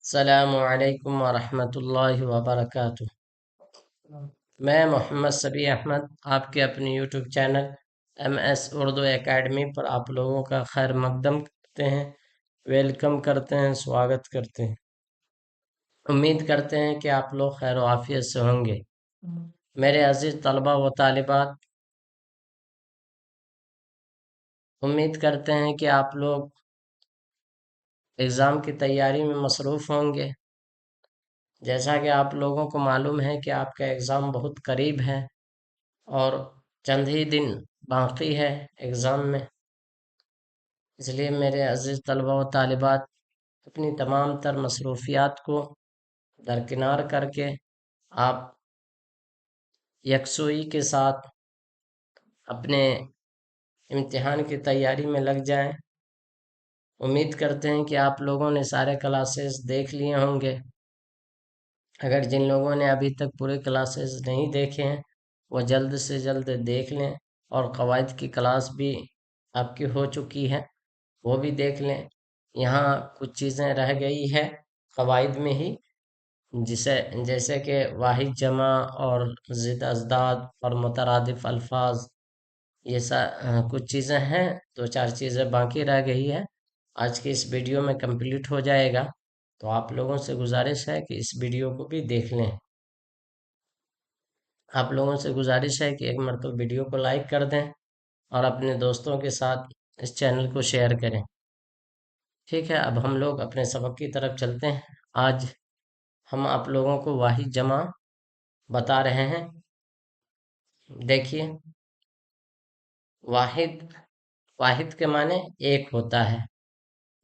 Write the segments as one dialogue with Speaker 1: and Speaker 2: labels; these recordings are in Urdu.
Speaker 1: السلام علیکم ورحمۃ اللہ وبرکاتہ۔ میں محمد سبی احمد آپ کے اپنے YouTube channel MS Urdu academy پر آپ لوگوں کا خیر مقدم کرتے ہیں، ویلکم کرتے ہیں، سواگت کرتے ہیں۔ امید کرتے ہیں کہ آپ لوگ خیر و عافیت سے ہوں گے۔ میرے عزیز طلبہ و طالبات، امید کرتے ہیں کہ آپ لوگ ایگزام کی تیاری میں مصروف ہوں گے۔ جیسا کہ آپ لوگوں کو معلوم ہے کہ آپ کا ایگزام بہت قریب ہے اور چند ہی دن باقی ہے ایگزام میں، اس لیے میرے عزیز طلبہ و طالبات اپنی تمام تر مصروفیات کو درکنار کر کے آپ یکسوئی کے ساتھ اپنے امتحان کی تیاری میں لگ جائیں۔ امید کرتے ہیں کہ آپ لوگوں نے سارے کلاسز دیکھ لیے ہوں گے۔ اگر جن لوگوں نے ابھی تک پورے کلاسز نہیں دیکھے ہیں وہ جلد سے جلد دیکھ لیں، اور قواعد کی کلاس بھی آپ کی ہو چکی ہے، وہ بھی دیکھ لیں۔ یہاں کچھ چیزیں رہ گئی ہے قواعد میں ہی، جیسے کہ واحد جمع اور ضد ازداد اور مترادف الفاظ، یہ کچھ چیزیں ہیں، دو چار چیزیں باقی رہ گئی ہے۔ آج کی اس ویڈیو میں کمپلیٹ ہو جائے گا، تو آپ لوگوں سے گزارش ہے کہ اس ویڈیو کو بھی دیکھ لیں۔ آپ لوگوں سے گزارش ہے کہ ایک مرتبہ ویڈیو کو لائک کر دیں اور اپنے دوستوں کے ساتھ اس چینل کو شیئر کریں۔ ٹھیک ہے، اب ہم لوگ اپنے سبق کی طرف چلتے ہیں۔ آج ہم آپ لوگوں کو واحد جمع بتا رہے ہیں۔ دیکھیے، واحد کے معنی ایک ہوتا ہے،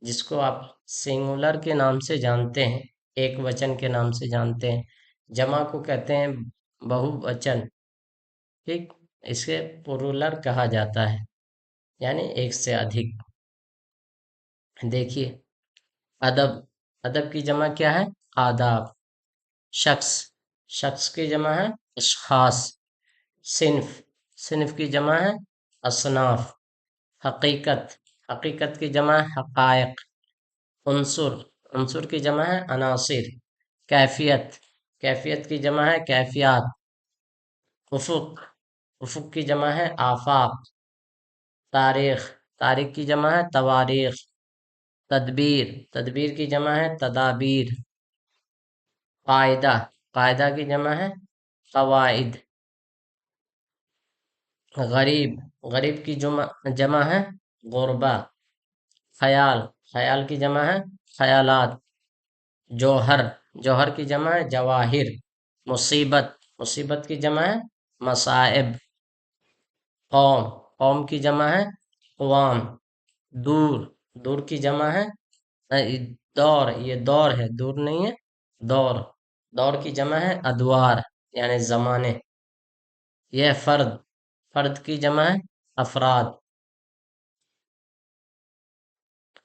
Speaker 1: جس کو آپ سنگولر کے نام سے جانتے ہیں، ایک وچن کے نام سے جانتے ہیں۔ جمع کو کہتے ہیں بہو وچن، ٹھیک، اسے پلورل کہا جاتا ہے، یعنی ایک سے ادھک۔ دیکھیے، ادب کی جمع کیا ہے؟ آداب۔ شخص کی جمع ہے اشخاص۔ صنف کی جمع ہے اصناف۔ حقیقت کی جمع ہے حقائق۔ عنصر کی جمع ہے عناصر۔ کیفیت کی جمع ہے کیفیات۔ افق کی جمع ہے آفاق۔ تاریخ کی جمع ہے تواریخ۔ تدبیر کی جمع ہے تدابیر۔ قاعدہ کی جمع ہے قواعد۔ غریب کی جمع ہے غربا۔ خیال کی جمع ہے خیالات۔ جوہر کی جمع ہے جواہر۔ مصیبت کی جمع ہے مصائب۔ قوم کی جمع ہے قوام۔ دور کی جمع ہے دور، یہ دور ہے، دور نہیں ہے، دور کی جمع ہے ادوار، یعنی زمانے۔ یہ فرد کی جمع ہے افراد۔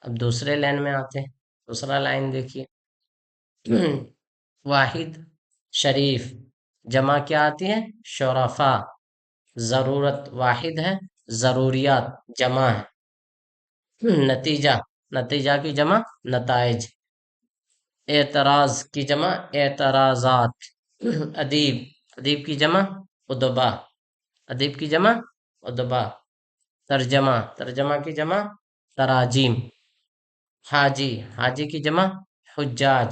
Speaker 1: اب دوسرے لائن میں آتے ہیں۔ دوسرا لائن دیکھیے، واحد شریف، جمع کیا آتی ہے؟ شرفا۔ ضرورت واحد ہے، ضروریات جمع ہے۔ نتیجہ کی جمع نتائج۔ اعتراض کی جمع اعتراضات۔ ادیب کی جمع ادبا۔ ترجمہ کی جمع تراجیم۔ حاجی کی جمع حجاج۔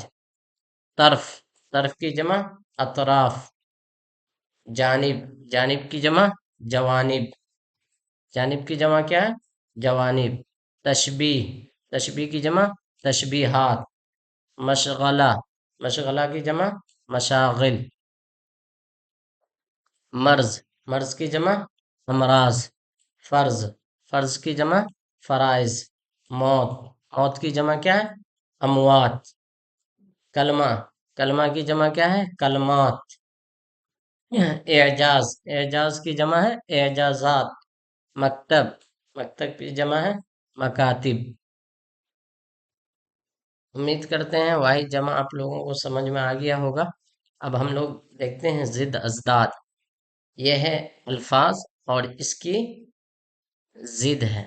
Speaker 1: طرف کی جمع اطراف۔ جانب کی جمع جوانب۔ جانب کی جمع کیا ہے؟ جوانب۔ تشبیہ کی جمع تشبیہات۔ مشغلہ کی جمع مشاغل۔ مرض کی جمع امراض۔ فرض کی جمع فرائض۔ موت کی جمع کیا ہے؟ اموات۔ کلمہ کی جمع کیا ہے؟ کلمات۔ اعجاز کی جمع ہے اعجازات۔ مکتب کی جمع ہے مکاتب۔ امید کرتے ہیں واحد جمع آپ لوگوں کو سمجھ میں آ گیا ہوگا۔ اب ہم لوگ دیکھتے ہیں ضد ازداد۔ یہ ہے الفاظ اور اس کی ضد ہے۔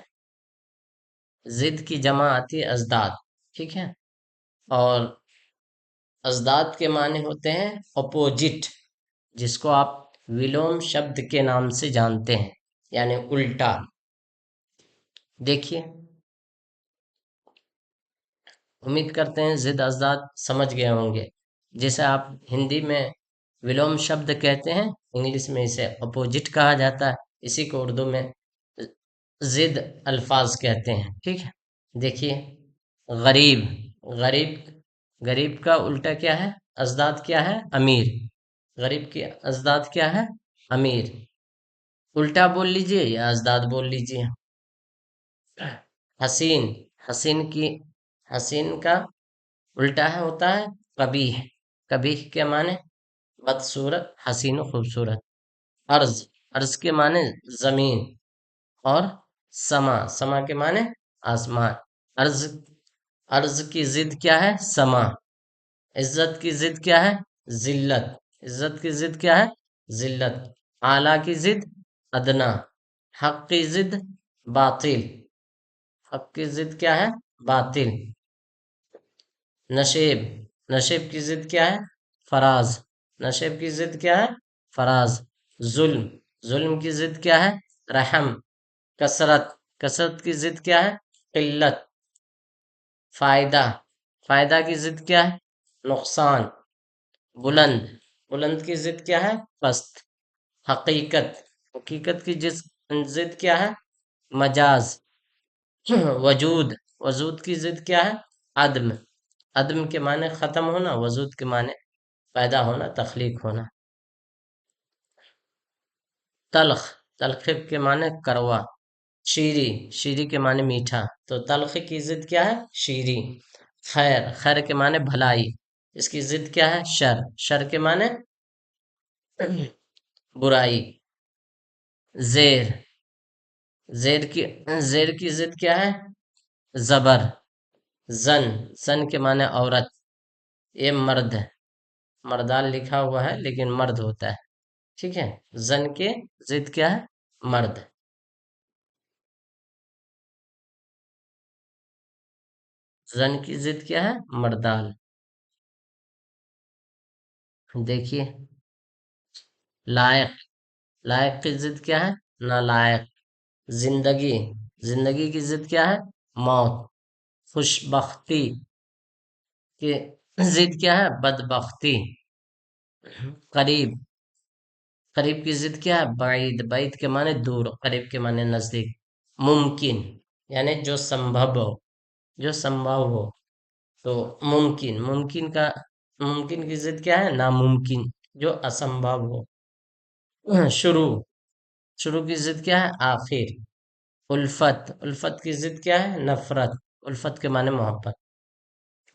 Speaker 1: ضد کی جمع آتی ہے ازداد، ٹھیک ہے، اور ازداد کے معنی ہوتے ہیں اپوجٹ، جس کو آپ ولوم شبد کے نام سے جانتے ہیں، یعنی الٹا۔ دیکھیے، امید کرتے ہیں ضد ازداد سمجھ گئے ہوں گے۔ جیسے آپ ہندی میں ولوم شبد کہتے ہیں، انگلش میں اسے اپوجٹ کہا جاتا ہے، اسی کو اردو میں ضد الفاظ کہتے ہیں، ٹھیک ہے۔ دیکھیے، غریب، غریب، غریب کا الٹا کیا ہے، ازداد کیا ہے، امیر۔ غریب کی ازداد کیا ہے، امیر۔ الٹا بول لیجئے یا ازداد بول لیجئے۔ حسین، حسین کی، حسین کا الٹا ہے ہوتا ہے قبیح، قبیح کے معنی بدصورت، حسین و خوبصورت۔ ارض، ارض کے معنی زمین، اور سما، سما کے معنی آسمان۔ ارض، ارض کی ضد کیا ہے، سما۔ عزت کی ضد کیا ہے، ذلت، عزت کی ضد کیا ہے، ذلت۔ اعلیٰ کی ضد ادنا۔ حق کی ضد باطل، حق کی ضد کیا ہے، باطل۔ نشیب، نشیب کی ضد کیا ہے، فراز، نشیب کی ضد کیا ہے، فراز۔ ظلم، ظلم کی ضد کیا ہے، رحم۔ کثرت، کثرت کی ضد کیا ہے، قلت۔ فائدہ، فائدہ کی ضد کیا ہے، نقصان۔ بلند، بلند کی ضد کیا ہے، پست۔ حقیقت، حقیقت کی جس ضد کیا ہے، مجاز۔ وجود، وجود کی ضد کیا ہے، عدم۔ عدم کے معنی ختم ہونا، وجود کے معنی پیدا ہونا، تخلیق ہونا۔ تلخ، تلخ کے معنی کروا۔ شیریں، شیریں کے معنی میٹھا، تو تلخ کی ضد کیا ہے، شیریں۔ خیر، خیر کے معنی بھلائی، اس کی ضد کیا ہے، شر، شر کے معنی برائی۔ زیر، زیر کی، زیر کی ضد کیا ہے، زبر۔ زن، زن کے معنی عورت، یہ مرد ہے، مردان لکھا ہوا ہے لیکن مرد ہوتا ہے، ٹھیک ہے۔ زن کے ضد کیا ہے، مرد۔ زن کی ضد کیا ہے، مردال۔ دیکھیے، لائق، لائق کی ضد کیا ہے، نالائق۔ زندگی، زندگی کی ضد کیا ہے، موت۔ خوش بختی کی ضد کیا ہے، بدبختی۔ قریب، قریب کی ضد کیا ہے، بعید، بعید کے معنی دور، قریب کے معنی نزدیک۔ ممکن، یعنی جو سمبھو ہو، جو سمبھو ہو، تو ممکن، ممکن کا، ممکن کی ضد کیا ہے، ناممکن، جو اسمبھو ہو۔ شروع، شروع کی ضد کیا ہے، آخر۔ الفت، الفت کی ضد کیا ہے، نفرت، الفت کے معنی محبت۔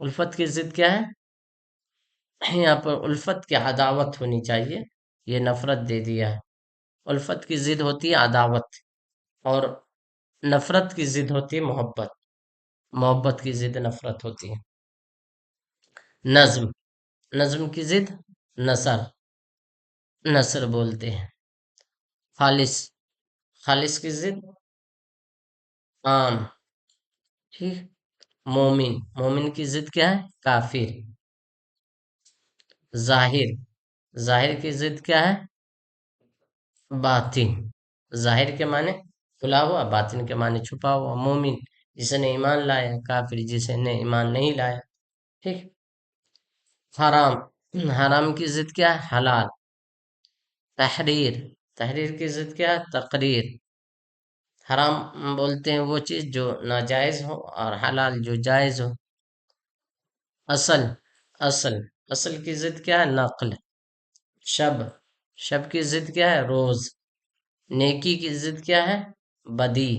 Speaker 1: الفت کی ضد کیا ہے، یہاں پر الفت کی عداوت ہونی چاہیے، یہ نفرت دے دیا ہے۔ الفت کی ضد ہوتی ہے عداوت، اور نفرت کی ضد ہوتی ہے محبت، محبت کی ضد نفرت ہوتی ہے۔ نظم، نظم کی ضد نثر، نثر بولتے ہیں۔ خالص، خالص کی ضد عام، ٹھیک۔ مومن، مومن کی ضد کیا ہے، کافر۔ ظاہر، ظاہر کی ضد کیا ہے، باطن۔ ظاہر کے معنی کھلا ہوا، باطن کے معنی چھپا ہوا۔ مومن جس نے ایمان لایا، کافر جسے نے ایمان نہیں لایا، ٹھیک۔ حرام، حرام کی ضد کیا ہے، حلال۔ تحریر، تحریر کی ضد کیا ہے، تقریر۔ حرام بولتے ہیں وہ چیز جو ناجائز ہو، اور حلال جو جائز ہو۔ اصل، اصل، اصل کی ضد کیا ہے، نقل۔ شب، شب کی ضد کیا ہے، روز۔ نیکی کی ضد کیا ہے، بدی۔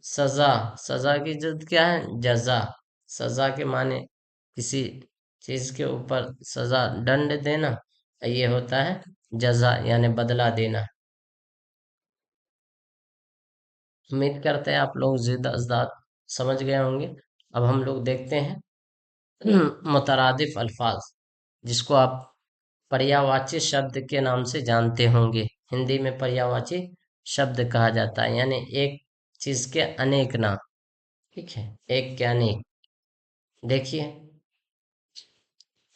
Speaker 1: سزا، سزا کی ضد کیا ہے، جزا۔ سزا کے معنی کسی چیز کے اوپر سزا، دنڈ دینا، یہ ہوتا ہے جزا، یعنی بدلہ دینا۔ امید کرتے ہیں آپ لوگ ضد ازداد سمجھ گئے ہوں گے۔ اب ہم لوگ دیکھتے ہیں مترادف الفاظ، جس کو آپ پریاواچی شبد کے نام سے جانتے ہوں گے۔ ہندی میں پریاواچی شبد کہا جاتا ہے، یعنی ایک چیز کے انیک نام، ٹھیک ہے، ایک کے انیک۔ دیکھیے،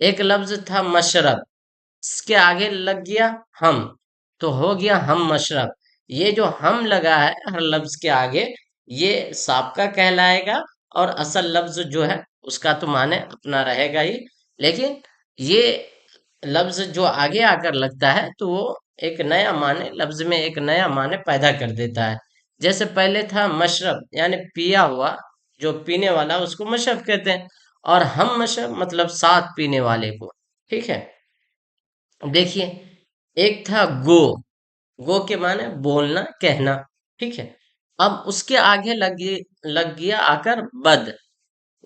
Speaker 1: ایک لفظ تھا مشرب، اس کے آگے لگ گیا ہم، تو ہو گیا ہم مشرب۔ یہ جو ہم لگا ہے ہر لفظ کے آگے، یہ سابقہ کہلائے گا، اور اصل لفظ جو ہے اس کا تو معنی اپنا رہے گا ہی، لیکن یہ لفظ جو آگے آ کر لگتا ہے تو وہ ایک نیا معنی، لفظ میں ایک نیا معنی پیدا کر دیتا ہے۔ جیسے پہلے تھا مشرب یعنی پیا ہوا، جو پینے والا اس کو مشرب کہتے ہیں، اور ہم مشرب مطلب ساتھ پینے والے کو، ٹھیک ہے۔ دیکھیے، ایک تھا گو، گو کے معنی بولنا، کہنا، ٹھیک ہے۔ اب اس کے آگے لگ گیا آ کر بد،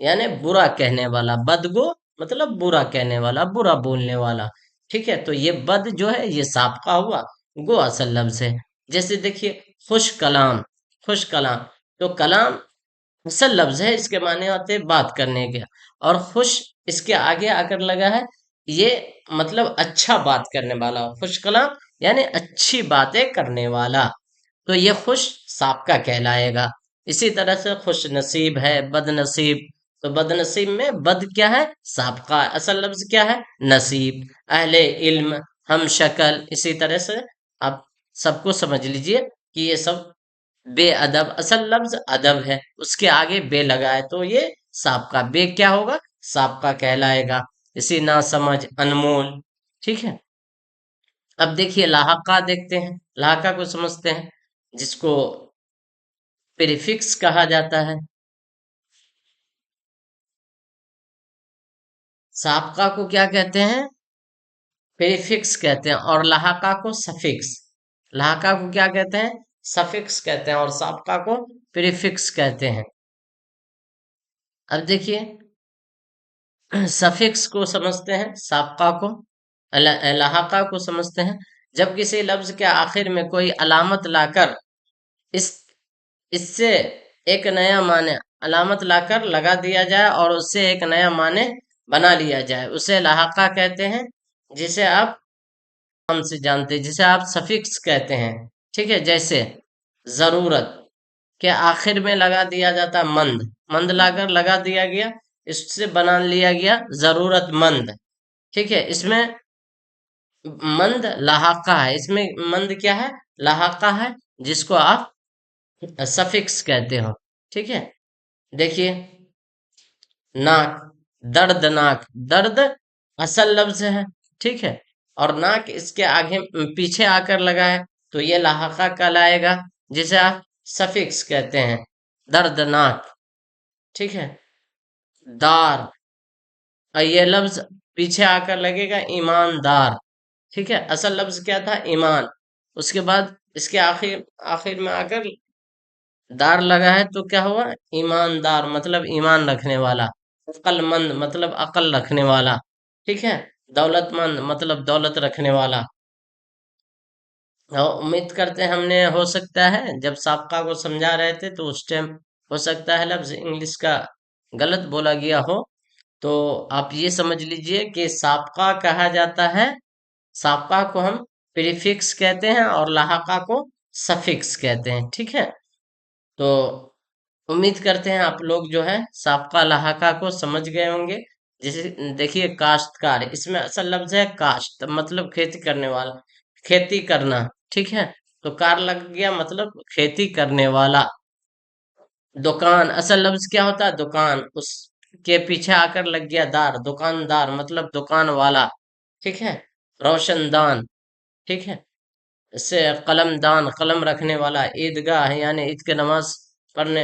Speaker 1: یعنی برا کہنے والا، بدگو مطلب برا کہنے والا، برا بولنے والا، ٹھیک ہے۔ تو یہ بد جو ہے یہ سابقہ ہوا، گو اصل لفظ ہے۔ جیسے دیکھیے خوش کلام، خوش کلام، تو کلام اصل لفظ ہے، اس کے معنی ہوتے ہیں بات کرنے کے، اور خوش اس کے آگے آ کر لگا ہے، یہ مطلب اچھا بات کرنے والا، خوش کلام یعنی اچھی باتیں کرنے والا، تو یہ خوش سابقہ کہلائے گا۔ اسی طرح سے خوش نصیب ہے، بد نصیب، تو بد نصیب میں بد کیا ہے؟ سابقہ، اصل لفظ کیا ہے؟ نصیب۔ اہل علم، ہم شکل، اسی طرح سے آپ سب کو سمجھ لیجئے کہ یہ سب بے ادب، اصل لفظ ادب ہے، اس کے آگے بے لگا ہے تو یہ سابقہ، بے کیا ہوگا؟ سابقہ کہلائے گا۔ اسی نا سمجھ، انمول، ٹھیک ہے۔ اب دیکھیے لاحقہ دیکھتے ہیں، لاحقہ کو سمجھتے ہیں، جس کو پریفکس کہا جاتا ہے۔ سابقہ کو کیا کہتے ہیں؟ پریفکس کہتے ہیں، اور لاحقہ کو سفکس۔ لاحقہ کو کیا کہتے ہیں؟ سفکس کہتے ہیں، اور سابقہ کو پریفکس کہتے ہیں۔ اب دیکھیے سفکس کو سمجھتے ہیں، سابقہ کو، لاحقہ کو سمجھتے ہیں، جب کسی لفظ کے آخر میں کوئی علامت لا کر اس اس سے ایک نیا معنی، علامت لا کر لگا دیا جائے اور اس سے ایک نیا معنی بنا لیا جائے، اسے لاحقہ کہتے ہیں، جسے آپ ہم سے جانتے ہیں، جسے آپ سفکس کہتے ہیں، ٹھیک ہے۔ جیسے ضرورت کے آخر میں لگا دیا جاتا مند، مند لا کر لگا دیا گیا، اس سے بنا لیا گیا ضرورت مند، ٹھیک ہے۔ اس میں مند لاحقہ ہے، اس میں مند کیا ہے؟ لاحقہ ہے، جس کو آپ سفکس کہتے ہو، ٹھیک ہے۔ دیکھیے ناک، دردناک، درد اصل لفظ ہے، ٹھیک ہے، اور ناک اس کے آگے پیچھے آ کر لگا ہے تو یہ لاحقہ کہلائے گا، جسے آپ سفکس کہتے ہیں، دردناک، ٹھیک ہے۔ دار، اور یہ لفظ پیچھے آ کر لگے گا ایماندار، ٹھیک ہے، اصل لفظ کیا تھا؟ ایمان، اس کے بعد اس کے آخر میں آ کر دار لگا ہے تو کیا ہوا؟ ایماندار مطلب ایمان رکھنے والا، عقل مند مطلب عقل رکھنے والا، ٹھیک ہے، دولت مند مطلب دولت رکھنے والا۔ اور امید کرتے ہیں ہم نے، ہو سکتا ہے جب سابقہ کو سمجھا رہے تھے تو اس ٹائم ہو سکتا ہے لفظ انگلش کا غلط بولا گیا ہو، تو آپ یہ سمجھ لیجئے کہ سابقہ کہا جاتا ہے، سابقہ کو ہم پریفکس کہتے ہیں اور لاحقہ کو سفکس کہتے ہیں، ٹھیک ہے۔ تو امید کرتے ہیں آپ لوگ جو ہے سابقہ لاحقہ کو سمجھ گئے ہوں گے۔ جیسے دیکھیے کاشتکار، اس میں اصل لفظ ہے کاشت مطلب کھیتی کرنے والا، کھیتی کرنا، ٹھیک ہے، تو کار لگ گیا مطلب کھیتی کرنے والا۔ دکان اصل لفظ کیا ہوتا ہے؟ دکان، اس کے پیچھے آ کر لگ گیا دار، دکاندار مطلب دکان والا، ٹھیک ہے۔ روشن دان، ٹھیک ہے، اس سے قلم دان، قلم رکھنے والا۔ عیدگاہ یعنی عید کی نماز پڑھنے،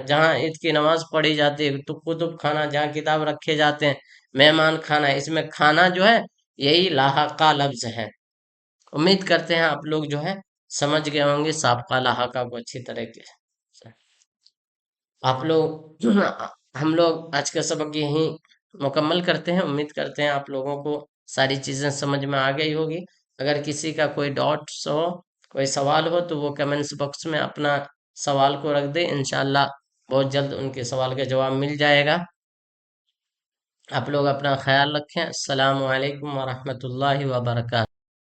Speaker 1: جہاں عید کی نماز پڑھی جاتی ہے، تو کتب خانہ جہاں کتاب رکھے جاتے ہیں۔ مہمان خانہ، اس میں کھانا جو ہے یہی لاحقہ لفظ ہے۔ امید کرتے ہیں آپ لوگ جو ہے سمجھ گئے ہوں گے سابقہ لاحقہ کو اچھی طرح سے۔ آپ لوگ ہم لوگ آج کا سبق یہیں مکمل کرتے ہیں، امید کرتے ہیں آپ لوگوں کو ساری چیزیں سمجھ میں آ گئی ہوگی۔ اگر کسی کا کوئی ڈاؤٹس ہو، کوئی سوال ہو تو وہ کمنٹس باکس میں اپنا سوال کو رکھ دیں، انشاءاللہ بہت جلد ان کے سوال کا جواب مل جائے گا۔ آپ لوگ اپنا خیال رکھیں۔ السلام علیکم ورحمۃ اللہ وبرکاتہ۔